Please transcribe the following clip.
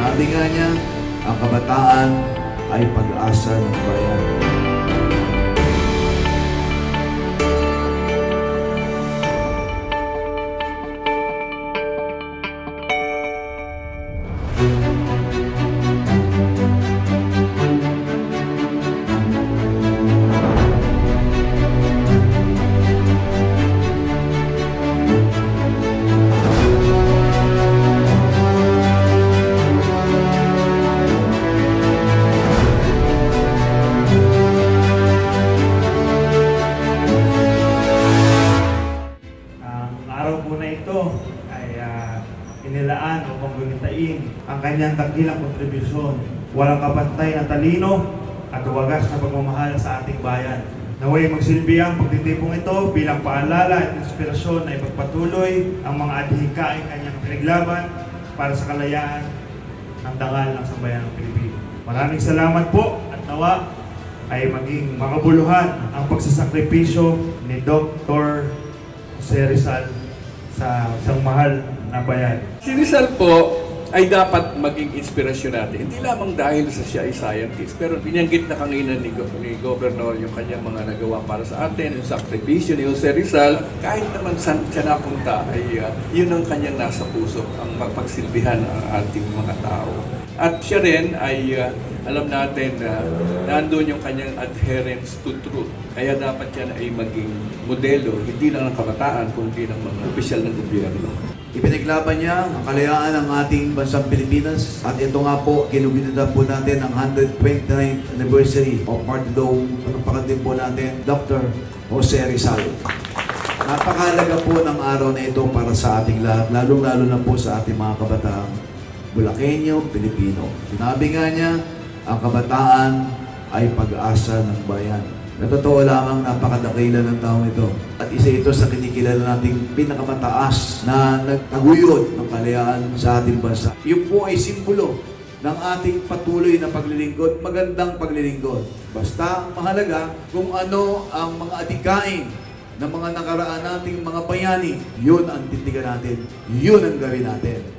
Sabi nga niya, ang kabataan ay pag-asa ng bayan. Araw po na ito ay inilaan upang gumitain ang kanyang dakilang kontribusyon, walang kapantay na talino at wagas na pagmamahal sa ating bayan. Naway magsilbi ang pagtitipong ito bilang paalala at inspirasyon na ipagpatuloy ang mga adhikaing kanyang pinaglaban para sa kalayaan ng dangal ng sambayan ng Pilipino. Maraming salamat po at nawa ay maging makabuluhan ang pagsasakripisyo ni Dr. Jose Rizal sa isang mahal na bayan. Si Rizal po ay dapat maging inspirasyon natin. Hindi lamang dahil sa siya ay scientist, pero binanggit na kanina ni Governor yung kanyang mga nagawa para sa atin, yung sakripisyo ni Jose Rizal. Kahit naman saan siya napunta, ay yun ang kanyang nasa puso, ang magpagsilbihan ang ating mga tao. At siya rin ay alam natin na nandun yung kanyang adherence to truth. Kaya dapat yan ay maging modelo, hindi lang ng kabataan, kundi ng mga opisyal ng gobyerno. Ipinaglaban niya ang kalayaan ng ating bansang Pilipinas at ito nga po, ginugunita po natin ang 129th anniversary of Martin Dome. Pagpakandin po natin, Dr. Jose Rizal. Napakahalaga po ng araw na ito para sa ating lahat, lalong-lalo na po sa ating mga kabataang Bulakenyo, Pilipino. Sinabi nga niya, ang kabataan ay pag-asa ng bayan. Na totoo lamang napakadakila ng taong ito. At isa ito sa kinikilala nating pinakamataas na nagtaguyod ng kalayaan sa ating bansa. Yun po ay simbolo ng ating patuloy na paglilingkod, magandang paglilingkod. Basta mahalaga kung ano ang mga adikain ng mga nakaraan nating mga bayani, yun ang tindigan natin, yun ang gawin natin.